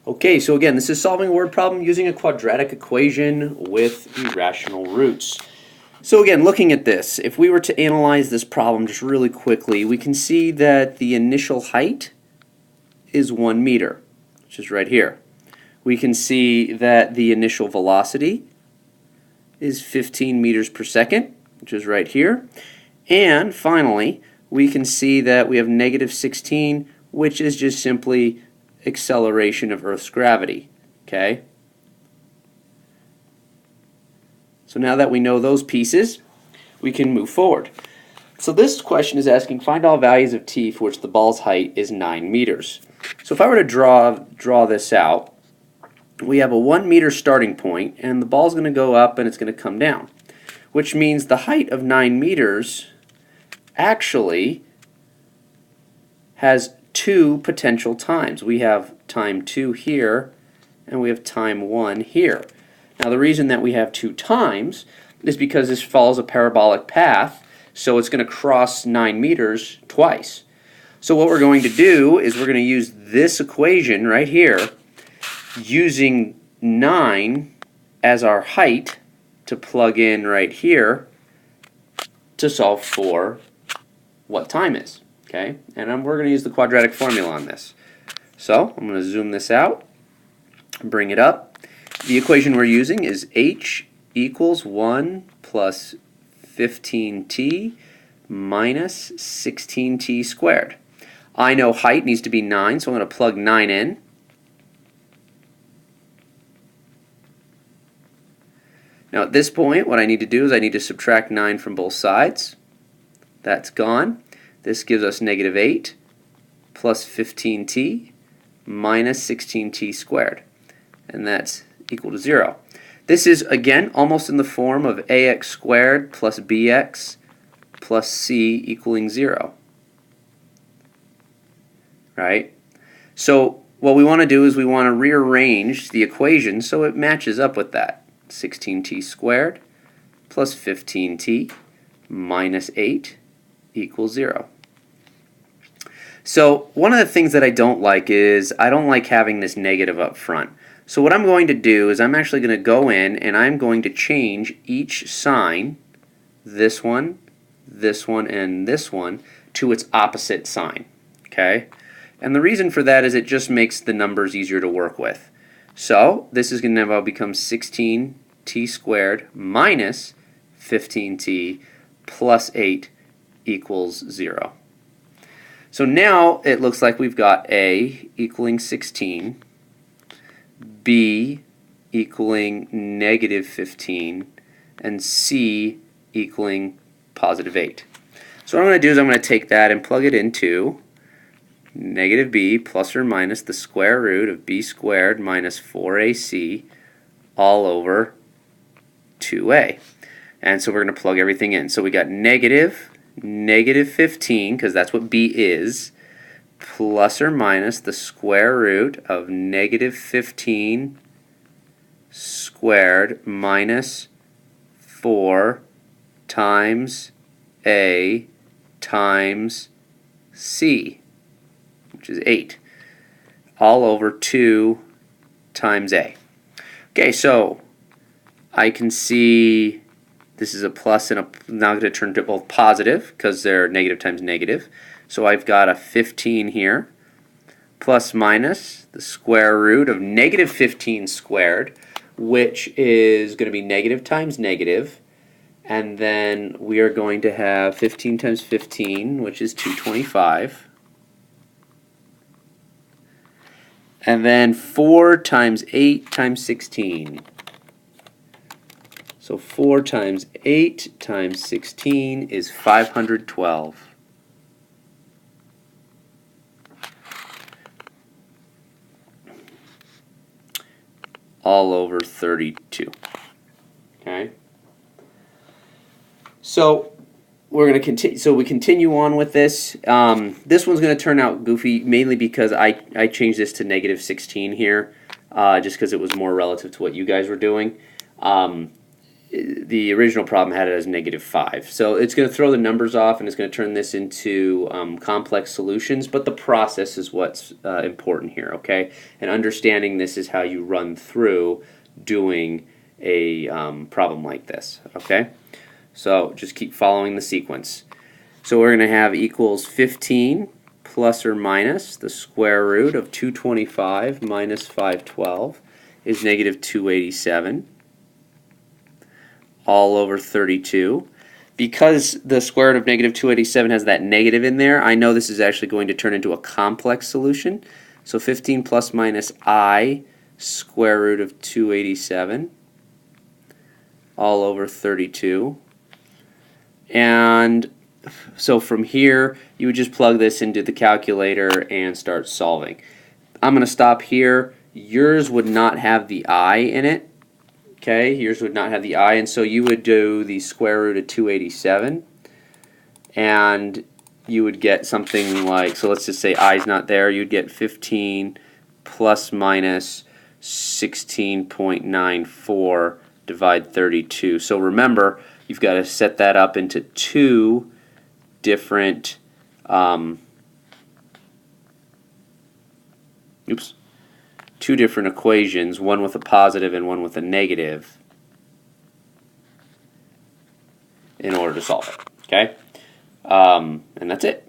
Okay, so again, this is solving a word problem using a quadratic equation with irrational roots. So again, looking at this, if we were to analyze this problem just really quickly, we can see that the initial height is 1 meter, which is right here. We can see that the initial velocity is 15 meters per second, which is right here. And finally, we can see that we have negative 16, which is just simply acceleration of Earth's gravity. Okay? So now that we know those pieces, we can move forward. So this question is asking, find all values of t for which the ball's height is 9 meters. So if I were to draw this out, we have a 1 meter starting point, and the ball's going to go up and it's going to come down, which means the height of 9 meters actually has two potential times. We have time 2 here, and we have time 1 here. Now the reason that we have 2 times is because this follows a parabolic path, so it's going to cross 9 meters twice. So what we're going to do is we're going to use this equation right here, using 9 as our height to plug in right here to solve for what time is. Okay, and we're going to use the quadratic formula on this. So I'm going to zoom this out, bring it up. The equation we're using is h equals 1 plus 15t minus 16t squared. I know height needs to be 9, so I'm going to plug 9 in. Now at this point, what I need to do is I need to subtract 9 from both sides. That's gone. This gives us negative 8 plus 15t minus 16t squared. And that's equal to 0. This is, again, almost in the form of ax squared plus bx plus c equaling 0. Right? So what we want to do is we want to rearrange the equation so it matches up with that. 16t squared plus 15t minus 8 equals 0. So one of the things that I don't like is I don't like having this negative up front. So what I'm going to do is I'm actually going to go in and I'm going to change each sign, this one, and this one, to its opposite sign. Okay? And the reason for that is it just makes the numbers easier to work with. So this is going to now become 16t squared minus 15t plus 8 equals 0. So now it looks like we've got A equaling 16, B equaling negative 15, and C equaling positive 8. So what I'm going to do is I'm going to take that and plug it into negative b plus or minus the square root of b squared minus 4ac all over 2a. And so we're going to plug everything in. So we got negative 15, because that's what b is, plus or minus the square root of negative 15 squared minus 4 times a times c, which is 8, all over 2 times a. Okay, so I can see this is a plus and now I'm going to turn to both positive because they're negative times negative. So I've got a 15 here, plus minus the square root of negative 15 squared, which is going to be negative times negative. And then we are going to have 15 times 15, which is 225. And then 4 times 8 times 16. So 4 times 8 times 16 is 512. All over 32. Okay. So we're going to continue. So we continue on with this. This one's going to turn out goofy, mainly because I changed this to negative 16 here, just because it was more relative to what you guys were doing. the original problem had it as -5. So it's going to throw the numbers off and it's going to turn this into complex solutions, but the process is what's important here, okay? And understanding this is how you run through doing a problem like this, okay? So just keep following the sequence. So we're going to have equals 15 plus or minus the square root of 225 minus 512 is -287. All over 32. Because the square root of -287 has that negative in there, I know this is actually going to turn into a complex solution. So 15 plus minus I square root of 287 all over 32. And so from here, you would just plug this into the calculator and start solving. I'm going to stop here. Yours would not have the I in it. Okay, yours would not have the I, and so you would do the square root of 287, and you would get something like, so let's just say I's not there, you'd get 15 plus minus 16.94 divide 32. So remember, you've got to set that up into two different two different equations, one with a positive and one with a negative, in order to solve it. Okay? And that's it.